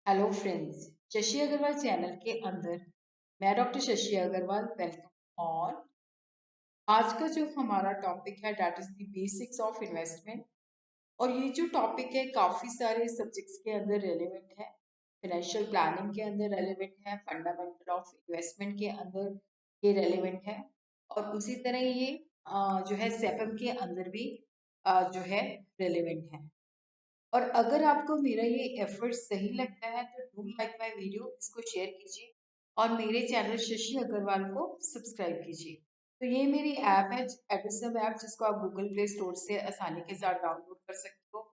Hello friends, Shashi Agarwal channel के अंदर मैं doctor Shashi Agarwal welcome on. आज का जो हमारा टॉपिक है that is the basics of investment. और ये जो टॉपिक है काफी सारे सब्जेक्ट्स के अंदर रेलेवेंट है। फाइनेंशियल प्लानिंग के अंदर रेलेवेंट है, फंडामेंटल ऑफ इन्वेस्टमेंट के अंदर ये रेलेवेंट है, और उसी तरह ये जो है सेपम के अंदर भी जो है रेलेवेंट है। और अगर आपको मेरा ये एफर्ट सही लगता है तो डू लाइक माय वीडियो, इसको शेयर कीजिए और मेरे चैनल शशि अग्रवाल को सब्सक्राइब कीजिए। तो ये मेरी ऐप है, एडिसम ऐप, जिसको आप गूगल प्ले स्टोर से आसानी के साथ डाउनलोड कर सकते हो।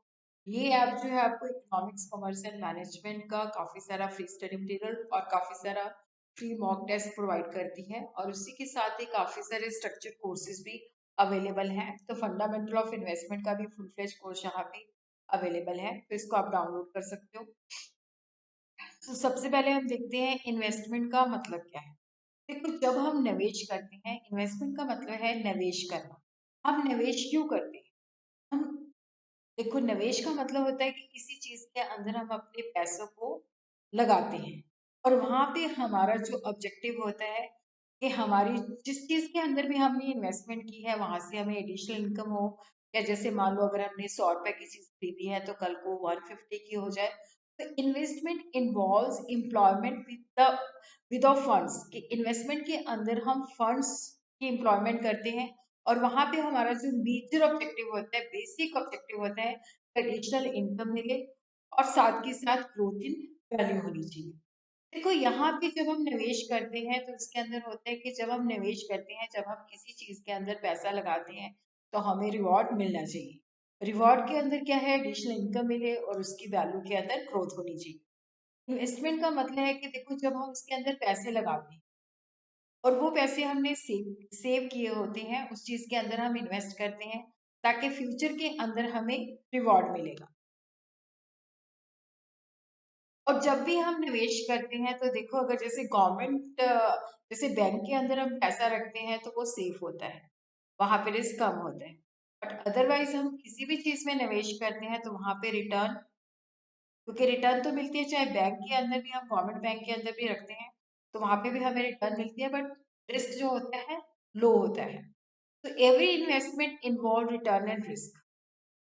ये ऐप जो है आपको इकोनॉमिक्स, कॉमर्स एंड मैनेजमेंट का काफ़ी सारा फ्री स्टडी मटेरियल और काफ़ी सारा फ्री मॉक टेस्ट प्रोवाइड करती है, और उसी के साथ ही काफ़ी सारे स्ट्रक्चर्ड कोर्सेज भी अवेलेबल हैं। तो फंडामेंटल ऑफ इन्वेस्टमेंट का भी फुल फ्लेज कोर्स यहाँ पे अवेलेबल है, तो इसको आप डाउनलोड कर सकते हो। तो सबसे पहले हम देखते हैं इन्वेस्टमेंट का मतलब क्या है। देखो, जब हम निवेश करते हैं, इन्वेस्टमेंट का मतलब है निवेश करना। हम निवेश क्यों करते हैं? हम देखो, निवेश का मतलब होता है कि किसी चीज के अंदर हम अपने पैसों को लगाते हैं, और वहां पे हमारा जो ऑब्जेक्टिव होता है कि हमारी जिस चीज के अंदर भी हमने इन्वेस्टमेंट की है वहां से हमें एडिशनल इनकम हो। या जैसे मान लो अगर हमने 100 रुपए की चीज खरीदी है तो कल को 150 की हो जाए। तो investment involves employment with of funds, कि इन्वेस्टमेंट के अंदर हम फंड्स की एम्प्लॉयमेंट करते हैं, और वहां पे हमारा जो मेजर ऑब्जेक्टिव होता है, बेसिक ऑब्जेक्टिव होता है, एडिशनल इनकम मिले और साथ के साथ ग्रोथ इन वैल्यू होनी चाहिए। देखो, यहाँ पे जब हम निवेश करते हैं तो इसके अंदर होता है कि जब हम निवेश करते हैं, जब हम किसी चीज के अंदर पैसा लगाते हैं तो हमें रिवॉर्ड मिलना चाहिए। रिवॉर्ड के अंदर क्या है? एडिशनल इनकम मिले और उसकी वैल्यू के अंदर ग्रोथ होनी चाहिए। इन्वेस्टमेंट का मतलब है कि देखो, जब हम उसके अंदर पैसे लगाते हैं और वो पैसे हमने सेव किए होते हैं, उस चीज के अंदर हम इन्वेस्ट करते हैं ताकि फ्यूचर के अंदर हमें रिवॉर्ड मिलेगा। और जब भी हम निवेश करते हैं तो देखो, अगर जैसे गवर्नमेंट, जैसे बैंक के अंदर हम पैसा रखते हैं तो वो सेफ होता है, वहां पे रिस्क कम होता है। बट अदरवाइज हम किसी भी चीज में निवेश करते हैं तो वहां पे रिटर्न, क्योंकि रिटर्न तो मिलती है, चाहे बैंक के अंदर भी, हम गवर्नमेंट बैंक के अंदर भी रखते हैं तो वहां पे भी हमें रिटर्न मिलती है, बट रिस्क जो होता है लो होता है। तो every investment involve return and risk,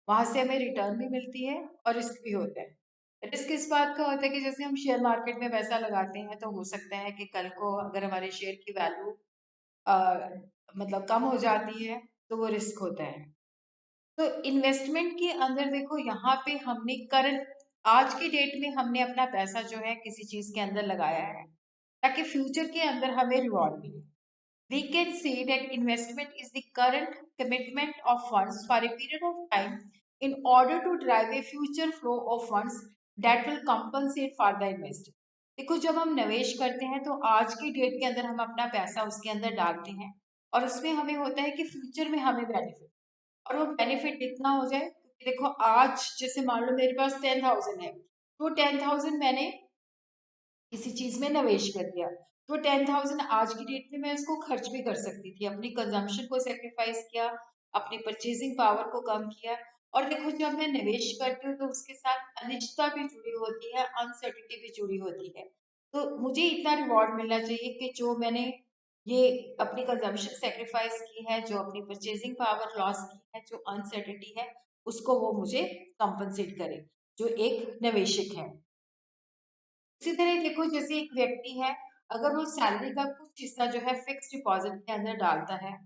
वहां से हमें रिटर्न भी मिलती है और रिस्क भी होता है। रिस्क इस बात का होता है कि जैसे हम शेयर मार्केट में पैसा लगाते हैं तो हो सकता है कि कल को अगर हमारे शेयर की वैल्यू मतलब कम हो जाती है, तो वो रिस्क होता है। तो इन्वेस्टमेंट के अंदर देखो, यहाँ पे हमने करंट, आज की डेट में हमने अपना पैसा जो है किसी चीज के अंदर लगाया है ताकि फ्यूचर के अंदर हमें रिवॉर्ड मिले। We can say that investment is the current commitment of funds for a period of time in order to drive a future flow of funds that will compensate for the invest। देखो, जब हम निवेश करते हैं तो आज की date के अंदर हम अपना पैसा उसके अंदर डालते हैं, और उसमें हमें होता है कि फ्यूचर में हमें बेनिफिट, और वो बेनिफिट इतना हो जाए कि देखो, आज जैसे मान लो मेरे पास 10,000 है, तो 10,000 मैंने किसी चीज में निवेश कर दिया, तो 10,000 आज की डेट में मैं इसको खर्च भी कर सकती थी, अपनी कंजम्पशन को सेक्रीफाइस किया, अपनी परचेजिंग पावर को कम किया। और देखो, जब मैं निवेश करती हूँ तो उसके साथ अनिश्चितता भी जुड़ी होती है, अनसर्टिनिटी भी जुड़ी होती है। तो मुझे इतना रिवॉर्ड मिलना चाहिए कि जो मैंने ये अपनी कंजम्पशन सेक्रीफाइस की है, जो अपनी परचेजिंग पावर लॉस की है, जो अनसर्टिनिटी है, उसको वो मुझे कंपनसेट करे, जो एक निवेशक है। इसी तरह देखो, जैसे एक व्यक्ति है, अगर वो सैलरी का कुछ हिस्सा जो है फिक्स डिपॉजिट के अंदर डालता है,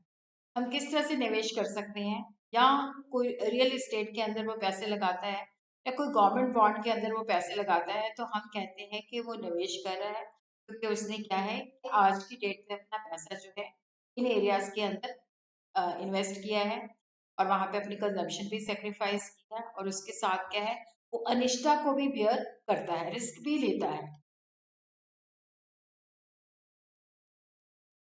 हम किस तरह से निवेश कर सकते हैं? या कोई रियल एस्टेट के अंदर वो पैसे लगाता है, या कोई गवर्नमेंट बॉन्ड के अंदर वो पैसे लगाता है, तो हम कहते हैं कि वो निवेश कर रहा है, क्योंकि उसने क्या है कि आज की डेट में अपना पैसा जो है इन एरियाज के अंदर इन्वेस्ट किया है, और वहां पे अपनी कंजम्पशन भी सेक्रीफाइस किया है, और उसके साथ क्या है, वो अनिश्चितता को भी बियर करता है, रिस्क भी लेता है।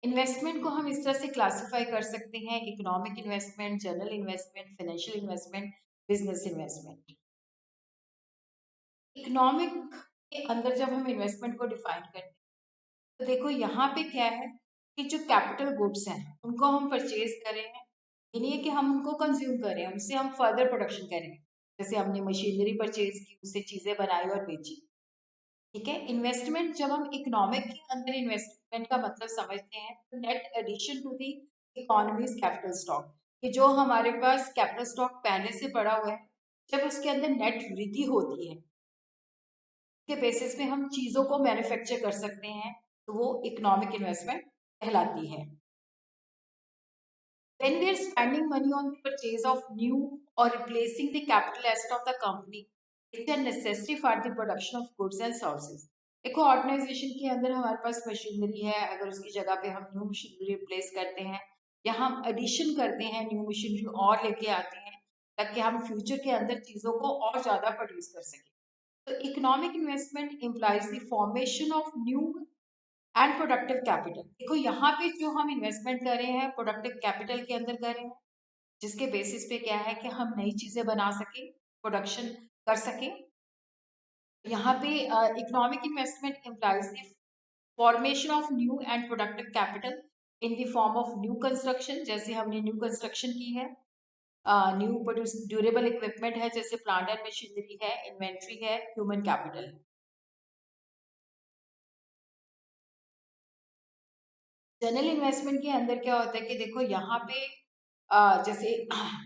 इन्वेस्टमेंट को हम इस तरह से क्लासिफाई कर सकते हैं: economic investment, general investment, financial investment, business investment. Economic के अंदर जब हम इन्वेस्टमेंट को डिफाइन करते हैं तो देखो, यहाँ पे क्या है कि जो कैपिटल गुड्स हैं उनको हम परचेज करें हैं, ये नहीं है कि हम उनको कंज्यूम करें, उनसे हम फर्दर प्रोडक्शन करें। जैसे हमने मशीनरी परचेज की, उससे चीजें बनाई और बेची। ठीक है। इन्वेस्टमेंट जब हम इकोनॉमिक के अंदर इन्वेस्टमेंट का मतलब समझते हैं तो net addition to the economy's capital stock, कि जो हमारे पास कैपिटल स्टॉक पहले से पड़ा हुआ है, जब उसके अंदर नेट वृद्धि होती है के बेसिस पे हम चीजों को मैन्युफैक्चर कर सकते हैं, तो वो इकोनॉमिक इन्वेस्टमेंट कहलाती है। When we are spending money on the purchase of new or replacing the capital asset of the company, it's a necessity for the production of goods and services. देखो, organisation के अंदर हमारे पास machinery है, अगर उसकी जगह पे हम न्यू मशीनरी रिप्लेस करते हैं या हम एडिशन करते हैं, न्यू मशीनरी और लेके आते हैं ताकि हम फ्यूचर के अंदर चीज़ों को और ज़्यादा प्रोड्यूस कर सकें। तो economic investment implies the formation of new and productive capital. देखो, यहाँ पे जो हम इन्वेस्टमेंट कर रहे हैं प्रोडक्टिव कैपिटल के अंदर कर रहे हैं, जिसके बेसिस पे क्या है कि हम नई चीजें बना सके, प्रोडक्शन कर सके। यहाँ पे economic investment implies the formation of new and productive capital in the form of new construction, जैसे हमने न्यू कंस्ट्रक्शन की है, न्यू प्रोड्यूस ड्यूरेबल इक्विपमेंट है जैसे प्लांट एंड मशीनरी है, इन्वेंट्री है, ह्यूमन कैपिटल। जनरल इन्वेस्टमेंट के अंदर क्या होता है कि देखो यहाँ पे जैसे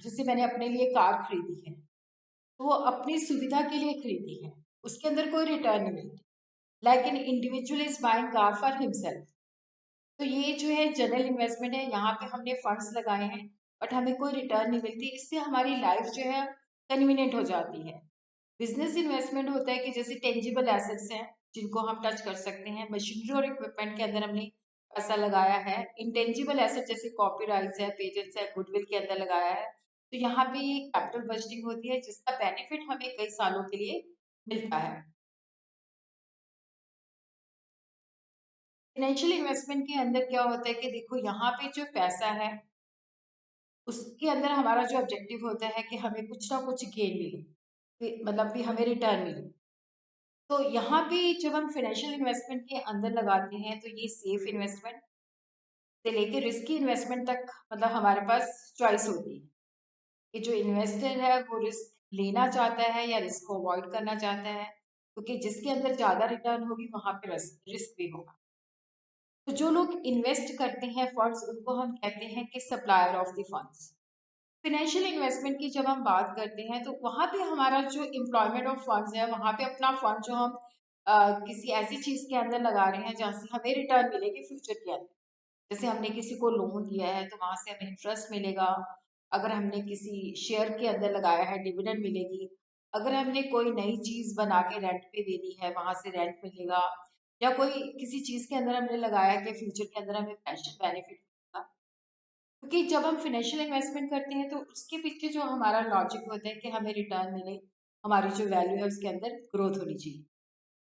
जैसे मैंने अपने लिए कार खरीदी है, तो वो अपनी सुविधा के लिए खरीदी है, उसके अंदर कोई रिटर्न नहीं मिलती। Like an individual is buying car for himself, तो ये जो है जनरल इन्वेस्टमेंट है, यहाँ पे हमने फंड्स लगाए हैं बट हमें कोई रिटर्न नहीं मिलती, इससे हमारी लाइफ जो है कन्वीनियंट हो जाती है। बिजनेस इन्वेस्टमेंट होता है कि जैसे टेंजिबल एसेट्स हैं जिनको हम टच कर सकते हैं, मशीनरी और इक्विपमेंट के अंदर हमने पैसा लगाया है। इंटेंजिबल एसेट जैसे कॉपीराइट्स है, पेटेंट्स है, गुडविल के अंदर लगाया है, तो यहाँ पे ये कैपिटल बजटिंग होती है जिसका बेनिफिट हमें कई सालों के लिए मिलता है। फाइनेंशियल इन्वेस्टमेंट के अंदर क्या होता है कि देखो यहाँ पे जो पैसा है उसके अंदर हमारा जो ऑब्जेक्टिव होता है कि हमें कुछ ना कुछ गेन मिले, मतलब कि हमें रिटर्न मिले। तो यहाँ पे जब हम फाइनेंशियल इन्वेस्टमेंट के अंदर लगाते हैं तो ये सेफ इन्वेस्टमेंट से लेके रिस्की इन्वेस्टमेंट तक, मतलब हमारे पास चॉइस होती है कि जो इन्वेस्टर है वो रिस्क लेना चाहता है या रिस्क को अवॉइड करना चाहता है, क्योंकि जिसके अंदर ज्यादा रिटर्न होगी वहां पे रिस्क भी होगा। तो जो लोग इन्वेस्ट करते हैं फंड्स, उनको हम कहते हैं कि supplier of the funds. Financial investment की जब हम बात करते हैं तो वहाँ पे हमारा जो एम्प्लॉयमेंट ऑफ फंड्स है, वहाँ पे अपना फंड जो हम किसी ऐसी चीज के अंदर लगा रहे हैं जहाँ से हमें रिटर्न मिलेगी फ्यूचर के अंदर। जैसे हमने किसी को लोन दिया है तो वहां से हमें इंटरेस्ट मिलेगा, अगर हमने किसी शेयर के अंदर लगाया है डिविडेंड मिलेगी, अगर हमने कोई नई चीज बना के रेंट पे दे दी है वहां से रेंट मिलेगा, या कोई किसी चीज के अंदर हमने लगाया कि फ्यूचर के अंदर हमें पेंशन बेनिफिट मिलेगा। क्योंकि जब हम फाइनेंशियल इन्वेस्टमेंट करते हैं तो उसके पीछे जो हमारा लॉजिक होता है कि हमें रिटर्न मिले, हमारी जो वैल्यू है उसके अंदर ग्रोथ होनी चाहिए।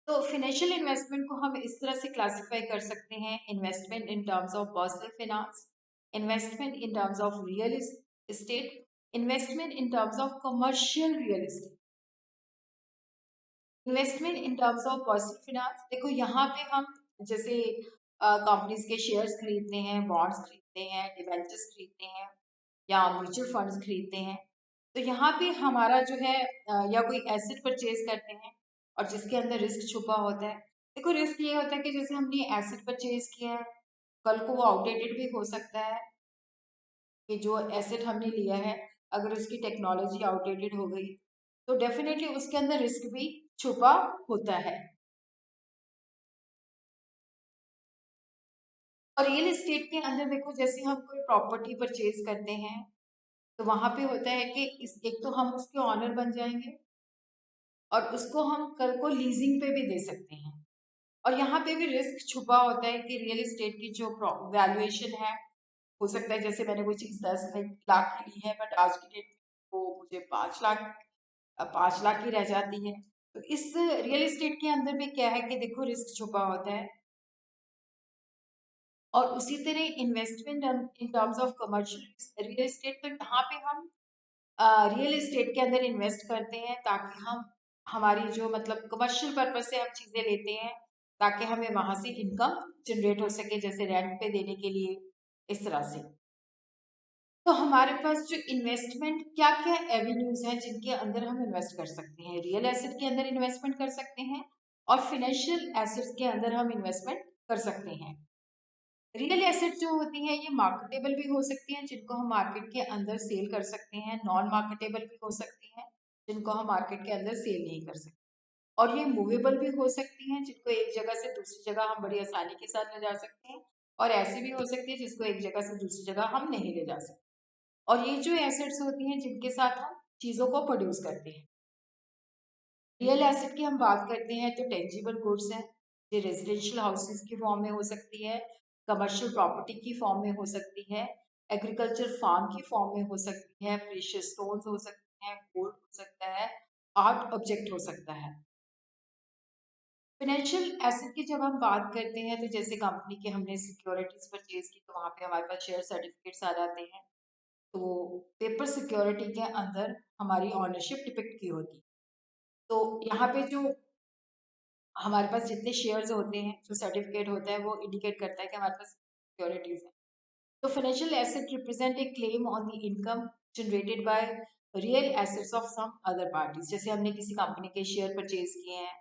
तो फाइनेंशियल इन्वेस्टमेंट को हम इस तरह से क्लासिफाई कर सकते हैं: investment in terms of personal finance, investment in terms of real estate, investment in terms of commercial real estate. Investment in terms of personal finance, देखो यहाँ पे हम जैसे कंपनीज के शेयर्स खरीदते हैं, बॉन्ड्स खरीदते हैं, डिबेंचर्स खरीदते हैं या म्यूचुअल फंड्स खरीदते हैं, तो यहाँ पे हमारा जो है या कोई एसेट परचेज करते हैं और जिसके अंदर रिस्क छुपा होता है। देखो, रिस्क ये होता है कि जैसे हमने एसेट परचेज किया है, कल को वो आउटडेटेड भी हो सकता है, कि जो एसेट हमने लिया है अगर उसकी टेक्नोलॉजी आउटडेटेड हो गई तो डेफिनेटली उसके अंदर रिस्क भी छुपा होता है। और रियल एस्टेट के अंदर देखो, जैसे हम कोई प्रॉपर्टी परचेज करते हैं तो वहां पे होता है कि इस एक तो हम उसके ऑनर बन जाएंगे और उसको हम कल को लीजिंग पे भी दे सकते हैं। और यहाँ पे भी रिस्क छुपा होता है कि रियल एस्टेट की जो वैल्यूएशन है, हो सकता है जैसे मैंने कोई चीज 10 लाख की ली है बट आज की डेट में वो मुझे 5 लाख 5 लाख की रह जाती है। तो इस रियल एस्टेट के अंदर भी क्या है कि देखो रिस्क छुपा होता है। और उसी तरह investment in terms of commercial real estate, तो यहाँ पे हम रियल एस्टेट के अंदर इन्वेस्ट करते हैं ताकि हम हमारी जो मतलब कमर्शियल पर्पज से हम चीजें लेते हैं ताकि हमें वहां से इनकम जनरेट हो सके, जैसे रेंट पे देने के लिए, इस तरह से। तो हमारे पास जो इन्वेस्टमेंट क्या क्या एवेन्यूज हैं जिनके अंदर हम इन्वेस्ट कर सकते हैं: रियल एसेट के अंदर इन्वेस्टमेंट कर सकते हैं, और फाइनेंशियल एसेट्स के अंदर हम इन्वेस्टमेंट कर सकते हैं। रियल एसेट जो होती हैं ये मार्केटेबल भी हो सकती हैं, जिनको हम मार्केट के अंदर सेल कर सकते हैं, नॉन मार्केटेबल भी हो सकती हैं, जिनको हम मार्केट के अंदर सेल नहीं कर सकते, और ये मूवेबल भी हो सकती हैं, जिनको एक जगह से दूसरी जगह हम बड़ी आसानी के साथ ले जा सकते हैं, और ऐसी भी हो सकती है जिसको एक जगह से दूसरी जगह हम नहीं ले जा सकते। और ये जो एसेट्स होती हैं जिनके साथ हम चीज़ों को प्रोड्यूस करते हैं। रियल एसेट की हम बात करते हैं तो टेंजिबल गुड्स हैं, ये रेजिडेंशियल हाउसेस की फॉर्म में हो सकती है, कमर्शियल प्रॉपर्टी की फॉर्म में हो सकती है, एग्रीकल्चर फार्म की फॉर्म में हो सकती है, प्रीशियस स्टोन्स हो सकते हैं, गोल्ड हो सकता है, आर्ट ऑब्जेक्ट हो सकता है। फाइनेंशियल एसेट की जब हम बात करते हैं तो जैसे कंपनी के हमने सिक्योरिटीज परचेज की तो वहाँ पे हमारे पास शेयर सर्टिफिकेट्स आ जाते हैं। तो पेपर सिक्योरिटी के अंदर हमारी ऑनरशिप डिपिक्ट की होती है। तो यहाँ पे जो हमारे पास जितने शेयर्स होते हैं, जो सर्टिफिकेट होता है, वो इंडिकेट करता है कि हमारे पास सिक्योरिटीज है। तो financial asset represent a claim on the income generated by real assets of some other parties. जैसे हमने किसी कंपनी के शेयर परचेज किए हैं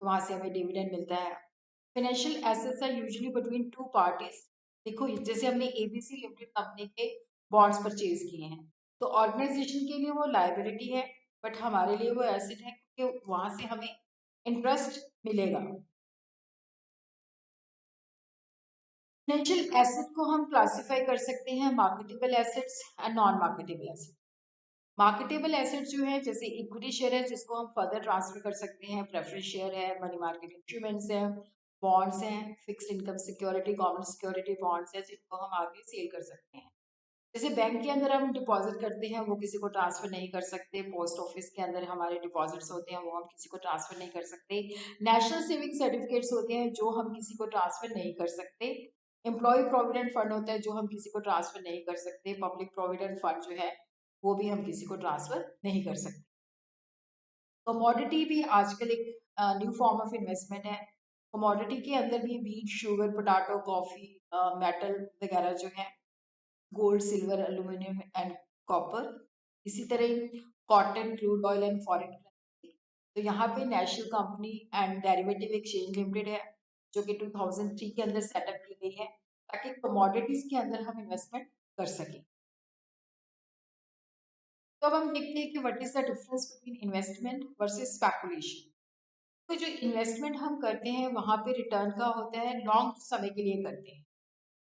तो वहां से हमें डिविडेंड मिलता है। Financial assets are usually between two parties. देखो जैसे हमने एबीसी लिमिटेड कंपनी के बॉन्ड्स परचेज किए हैं, तो ऑर्गेनाइजेशन के लिए वो लायबिलिटी है, बट हमारे लिए वो एसेट है क्योंकि वहां से हमें इंटरेस्ट मिलेगा। फाइनेंशियल एसेट को हम क्लासिफाई कर सकते हैं marketable assets and non marketable asset. Marketable assets जो है जैसे इक्विटी शेयर है जिसको हम फर्दर ट्रांसफर कर सकते हैं, प्रेफरेंस शेयर है, मनी मार्केट इंस्ट्रूमेंट्स हैं, बॉन्ड्स हैं, fixed income security, government security bonds है जिनको हम आगे सेल कर सकते हैं। जैसे बैंक के अंदर हम डिपॉजिट करते हैं वो किसी को ट्रांसफर नहीं कर सकते, पोस्ट ऑफिस के अंदर हमारे डिपॉजिट्स होते हैं वो हम किसी को ट्रांसफर नहीं कर सकते, नेशनल सेविंग सर्टिफिकेट्स होते हैं जो हम किसी को ट्रांसफर नहीं कर सकते, एम्प्लॉय प्रोविडेंट फंड होता है जो हम किसी को ट्रांसफर नहीं कर सकते, पब्लिक प्रोविडेंट फंड जो है वो भी हम किसी को ट्रांसफर नहीं कर सकते। कमोडिटी भी आजकल एक न्यू फॉर्म ऑफ इन्वेस्टमेंट है। कमोडिटी के अंदर भी wheat, sugar, potato, coffee, metal वगैरह जो है, gold, silver, aluminium and copper, इसी तरह cotton, crude oil and foreign currency. तो यहाँ पे national company and derivative exchange limited है जो कि 2003 के अंदर सेटअप की गई है ताकि कमोडिटीज के अंदर हम इन्वेस्टमेंट कर सकें। तो अब हम देखते हैं कि what is the difference between investment versus speculation. तो जो इन्वेस्टमेंट हम करते हैं वहां पे रिटर्न का होता है, लॉन्ग समय के लिए करते हैं,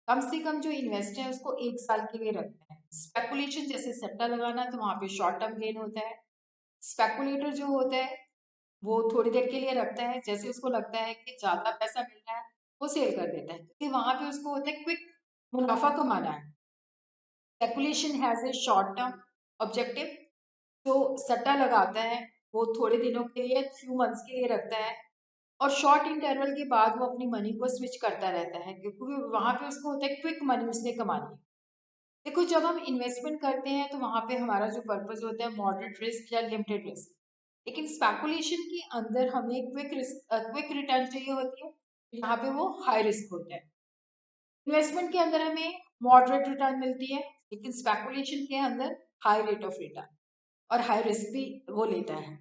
कम से कम जो इन्वेस्ट है उसको 1 साल के लिए रखना है। स्पेकुलेशन जैसे सट्टा लगाना तो वहां पे शॉर्ट टर्म गेन होता है। स्पेकुलेटर जो होता है वो थोड़ी देर के लिए रखता है, जैसे उसको लगता है कि ज्यादा पैसा मिल रहा है वो सेल कर देता है क्योंकि वहां पे उसको होता है क्विक मुनाफा कमाना है। Speculation has a short term objective. जो सट्टा लगाता है वो थोड़े दिनों के लिए, फ्यू मंथ्स के लिए रखता है, और शॉर्ट इंटरवल के बाद वो अपनी मनी को स्विच करता रहता है क्योंकि वहां पे उसको होता है क्विक मनी उसने कमानी है। देखो जब हम इन्वेस्टमेंट करते हैं तो वहां पे हमारा जो पर्पस होता है मॉडरेट रिस्क या लिमिटेड रिस्क, लेकिन स्पेकुलेशन के अंदर हमें क्विक रिस्क, क्विक रिटर्न चाहिए होती है, तो यहाँ पे वो हाई रिस्क होता है। इन्वेस्टमेंट के अंदर हमें मॉडरेट रिटर्न मिलती है, लेकिन स्पेकुलेशन के अंदर हाई रेट ऑफ रिटर्न और हाई रिस्क भी वो लेता है।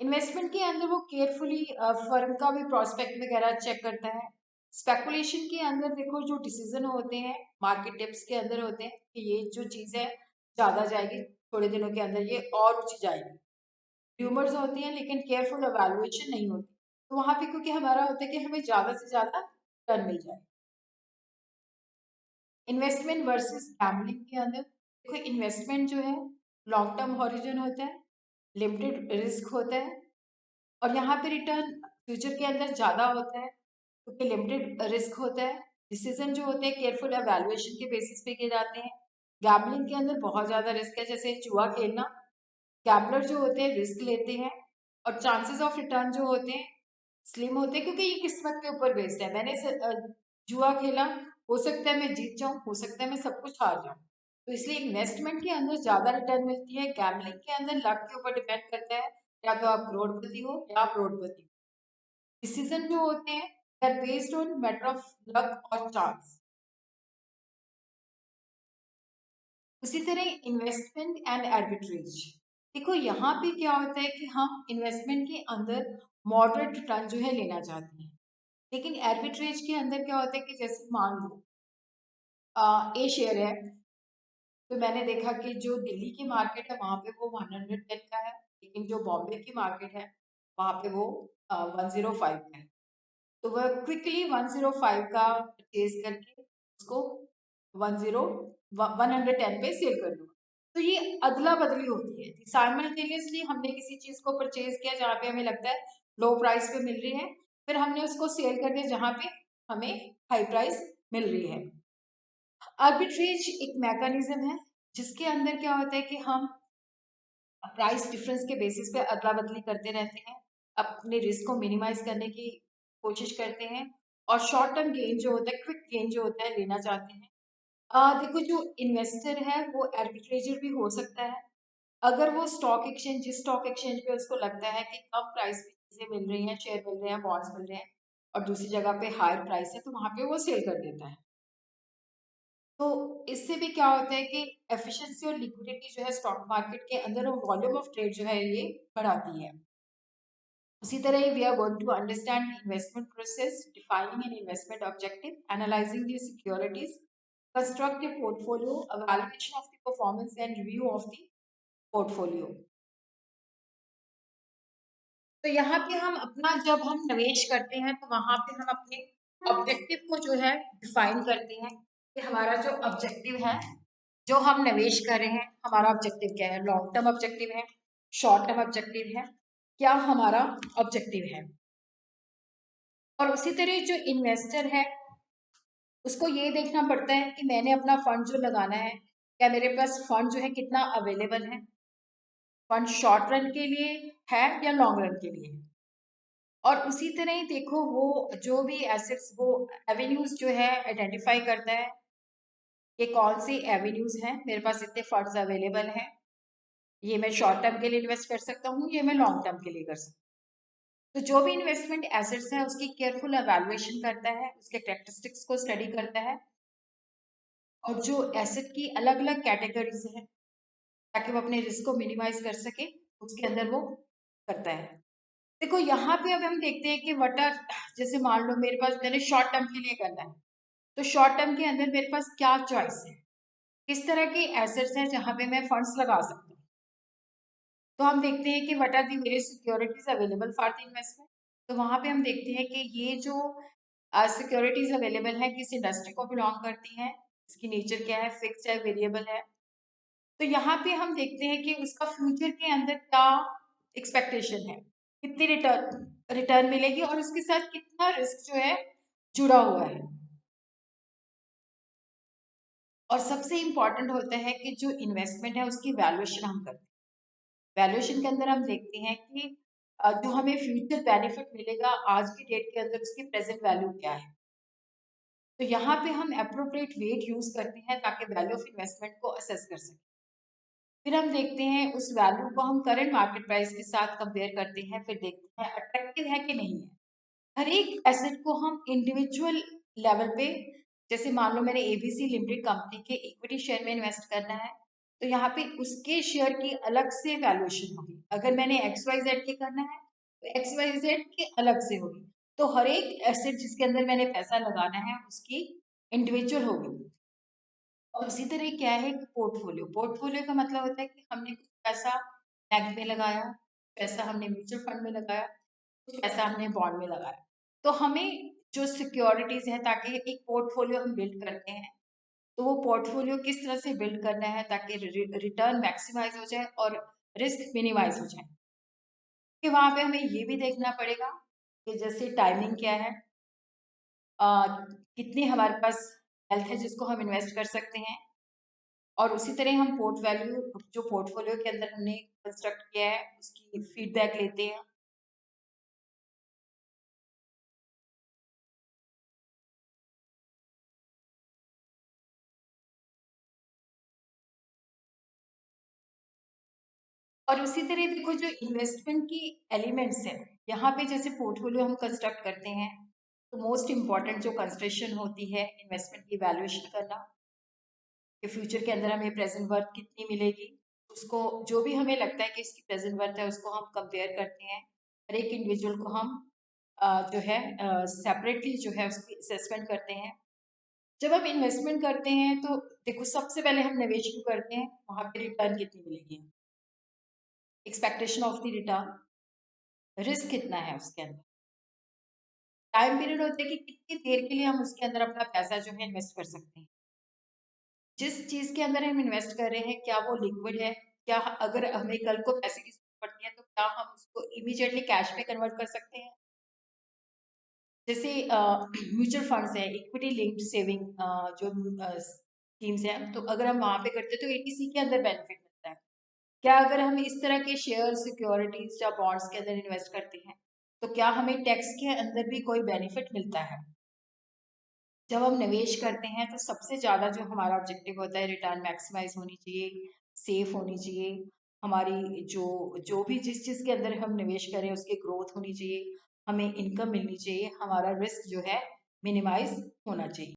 इन्वेस्टमेंट के अंदर वो केयरफुली फर्म का भी प्रोस्पेक्ट वगैरह चेक करता है। स्पेकुलेशन के अंदर देखो जो डिसीजन होते हैं मार्केट टिप्स के अंदर होते हैं कि ये जो चीज़ है ज़्यादा जाएगी, थोड़े दिनों के अंदर ये और ऊंची जाएगी, र्यूमर्स होती हैं लेकिन केयरफुल एवेल्युएशन नहीं होती। तो वहां पे क्योंकि हमारा होता है कि हमें ज़्यादा से ज़्यादा टर्न मिल जाए। इन्वेस्टमेंट वर्सेस गैम्बलिंग के अंदर देखो इन्वेस्टमेंट जो है लॉन्ग टर्म हॉरिजन होता है, लिमिटेड रिस्क होता है, और यहाँ पे रिटर्न फ्यूचर के अंदर ज़्यादा होता है क्योंकि लिमिटेड रिस्क होता है। डिसीजन जो होते हैं केयरफुल एवेल्युएशन के बेसिस पे किए जाते हैं। गैम्बलिंग के अंदर बहुत ज़्यादा रिस्क है, जैसे जुआ खेलना, गैम्बलर जो होते हैं रिस्क लेते हैं, और चांसेस ऑफ रिटर्न जो होते हैं स्लिम होते हैं क्योंकि ये किस्मत के ऊपर बेस्ड है। मैंने जुआ खेला, हो सकता है मैं जीत जाऊं, हो सकता है मैं सब कुछ हार जाऊं, तो इसलिए इन्वेस्टमेंट के अंदर ज्यादा रिटर्न मिलती है। गैम्बलिंग के अंदर लक के ऊपर डिपेंड करता है, या तो आप करोड़पति हो या आप रोडपति हो। डिसीजन जो होते हैं they are based on matter of luck और चांस। उसी तरह इन्वेस्टमेंट एंड आर्बिट्रेज, देखो यहाँ पे क्या होता है कि हम इन्वेस्टमेंट के अंदर मॉडरेट रिटर्न जो है लेना चाहते हैं। लेकिन आर्बिट्रेज के अंदर क्या होता है कि जैसे मान लो ए शेयर है, तो मैंने देखा कि जो दिल्ली की मार्केट है वहां पे वो 110 का है, लेकिन जो बॉम्बे की मार्केट है वहां पे वो 105 का है। तो वह क्विकली 105 का परचेज करके उसको 110 पे सेल कर दूंगा। तो ये अदला बदली होती है, साइमल्टेनियसली हमने किसी चीज को परचेज किया जहाँ पे हमें लगता है लो प्राइस पे मिल रही है, फिर हमने उसको सेल कर दिया जहाँ पे हमें हाई प्राइस मिल रही है। आर्बिट्रेज एक मैकेनिज्म है जिसके अंदर क्या होता है कि हम प्राइस डिफरेंस के बेसिस पे अदला बदली करते रहते हैं, अपने रिस्क को मिनिमाइज करने की कोशिश करते हैं, और शॉर्ट टर्म गेन जो होता है, क्विक गेन जो होता है, लेना चाहते हैं। देखो, जो इन्वेस्टर है वो आर्बिट्रेजर भी हो सकता है। अगर वो स्टॉक एक्सचेंज, जिस स्टॉक एक्सचेंज पे उसको लगता है कि कम प्राइस पे चीजें मिल रही हैं, शेयर मिल रहे हैं, बॉन्ड्स मिल रहे हैं, और दूसरी जगह पे हायर प्राइस है, तो वहां पे वो सेल कर देता है। तो इससे भी क्या होता है कि एफिशिएंसी और लिक्विडिटी जो है स्टॉक मार्केट के अंदर, और वॉल्यूम ऑफ ट्रेड जो है ये बढ़ाती है। उसी तरह we are going to understand investment process, defining an investment objective, analysing the securities, construct a portfolio, evaluation of the performance and review of the portfolio। तो यहाँ पे हम अपना, जब हम निवेश करते हैं तो वहां पे हम अपने ऑब्जेक्टिव को जो है डिफाइन करते हैं कि हमारा जो ऑब्जेक्टिव है, जो हम निवेश कर रहे हैं, हमारा ऑब्जेक्टिव क्या है, लॉन्ग टर्म ऑब्जेक्टिव है, शॉर्ट टर्म ऑब्जेक्टिव है, क्या हमारा ऑब्जेक्टिव है। और उसी तरह जो इन्वेस्टर है उसको ये देखना पड़ता है कि मैंने अपना फंड जो लगाना है, क्या मेरे पास फंड जो है कितना अवेलेबल है, फंड शॉर्ट रन के लिए है या लॉन्ग रन के लिए। और उसी तरह ही देखो, वो जो भी एसेट्स, वो एवेन्यूज जो है आइडेंटिफाई करता है कि कौन सी एवेन्यूज हैं, मेरे पास इतने फंड्स अवेलेबल हैं, ये मैं शॉर्ट टर्म के लिए इन्वेस्ट कर सकता हूँ, ये मैं लॉन्ग टर्म के लिए कर सकता हूँ। तो जो भी इन्वेस्टमेंट एसेट्स है उसकी केयरफुल एवेल्युएशन करता है, उसके कैरेक्टरिस्टिक्स को स्टडी करता है, और जो एसेट की अलग अलग कैटेगरीज है ताकि वो अपने रिस्क को मिनिमाइज कर सके, उसके अंदर वो करता है। देखो, यहाँ पे अब हम देखते हैं कि वट आर, जैसे मान लो मेरे पास, मैंने शॉर्ट टर्म के लिए करना है, तो शॉर्ट टर्म के अंदर मेरे पास क्या चॉइस है, किस तरह के एसेट्स हैं जहां पे मैं फंड्स लगा सकती हूँ। तो हम देखते हैं कि what are the various securities available for the investment. तो वहां पे हम देखते हैं कि ये जो सिक्योरिटीज अवेलेबल है किस इंडस्ट्री को बिलोंग करती हैं, इसकी नेचर क्या है, फिक्स्ड है, वेरिएबल है। तो यहाँ पे हम देखते हैं कि उसका फ्यूचर के अंदर क्या एक्सपेक्टेशन है, कितनी रिटर्न रिटर्न मिलेगी, और उसके साथ कितना रिस्क जो है जुड़ा हुआ है। और सबसे इम्पोर्टेंट होता है कि जो इन्वेस्टमेंट है उसकी वैल्यूएशन हम करते हैं। वैल्यूएशन के अंदर हम देखते हैं कि जो हमें फ्यूचर बेनिफिट मिलेगा आज की डेट के अंदर, उसकी प्रेजेंट वैल्यू क्या है। तो यहाँ पे हम अप्रोप्रिएट वेट यूज करते हैं ताकि वैल्यू ऑफ इन्वेस्टमेंट को असेस कर सकें। फिर हम देखते हैं उस वैल्यू को हम करंट मार्केट प्राइस के साथ कंपेयर करते हैं, फिर देखते हैं अट्रैक्टिव है कि नहीं है। हर एक एसेट को हम इंडिविजुअल लेवल पे, जैसे मान लो मैंने एबीसी लिमिटेड कंपनी के इक्विटी शेयर में इन्वेस्ट करना है, तो यहाँ पे उसके शेयर की अलग से वैल्यूएशन होगी। अगर मैंने एक्स वाई जेड के करना है तो एक्स वाई जेड के अलग से होगी। तो हर एक एसेट जिसके अंदर मैंने पैसा लगाना है उसकी इंडिविजुअल होगी। और उसी तरह क्या है कि पोर्टफोलियो, पोर्टफोलियो का मतलब होता है कि हमने कुछ पैसा बैंक में लगाया, पैसा हमने म्यूचुअल फंड में लगाया, कुछ पैसा हमने बॉन्ड में लगाया। तो हमें जो सिक्योरिटीज है, ताकि एक पोर्टफोलियो हम बिल्ड करते हैं, तो वो पोर्टफोलियो किस तरह से बिल्ड करना है ताकि रिटर्न मैक्सिमाइज हो जाए और रिस्क मिनिमाइज हो जाए। कि वहां पे हमें ये भी देखना पड़ेगा कि जैसे टाइमिंग क्या है, कितनी हमारे पास हेल्थ है जिसको हम इन्वेस्ट कर सकते हैं, और उसी तरह हम पोर्ट वैल्यू, जो पोर्टफोलियो के अंदर हमने कंस्ट्रक्ट किया है, उसकी फीडबैक लेते हैं। और उसी तरह देखो, जो इन्वेस्टमेंट की एलिमेंट्स है, यहाँ पे जैसे पोर्टफोलियो हम कंस्ट्रक्ट करते हैं, तो मोस्ट इम्पॉर्टेंट जो कंसिडरेशन होती है इन्वेस्टमेंट की वैल्यूएशन करना, कि फ्यूचर के अंदर हमें प्रेजेंट वर्थ कितनी मिलेगी, उसको जो भी हमें लगता है कि इसकी प्रेजेंट वर्थ है उसको हम कंपेयर करते हैं, हर एक इंडिविजुअल को हम जो है सेपरेटली जो है उसकी असेसमेंट करते हैं। जब हम इन्वेस्टमेंट करते हैं तो देखो सबसे पहले हम निवेश क्यों करते हैं, वहां पे रिटर्न कितनी मिलेगी, expectation of the return, risk कितना है उसके अंदर, टाइम पीरियड होता है कि कितनी देर के लिए हम उसके अंदर अपना पैसा जो है इन्वेस्ट कर सकते हैं, जिस चीज के अंदर हम इन्वेस्ट कर रहे हैं क्या वो लिक्विड है, क्या अगर हमें कल को पैसे की जरूरत पड़ती है तो क्या हम उसको इमीडिएटली कैश में कन्वर्ट कर सकते हैं। जैसे म्यूचुअल फंड्स है, इक्विटी लिंक्ड सेविंग जो स्कीम्स हैं, तो अगर हम वहां पे करते हैं तो एटीसी के अंदर बेनिफिट मिलता है। क्या अगर हम इस तरह के शेयर सिक्योरिटीज या बॉन्ड्स के अंदर इन्वेस्ट करते हैं तो क्या हमें टैक्स के अंदर भी कोई बेनिफिट मिलता है। जब हम निवेश करते हैं तो सबसे ज़्यादा जो हमारा ऑब्जेक्टिव होता है रिटर्न मैक्सिमाइज होनी चाहिए, सेफ होनी चाहिए, हमारी जो जो भी जिस चीज़ के अंदर हम निवेश करें उसकी ग्रोथ होनी चाहिए, हमें इनकम मिलनी चाहिए, हमारा रिस्क जो है मिनिमाइज होना चाहिए।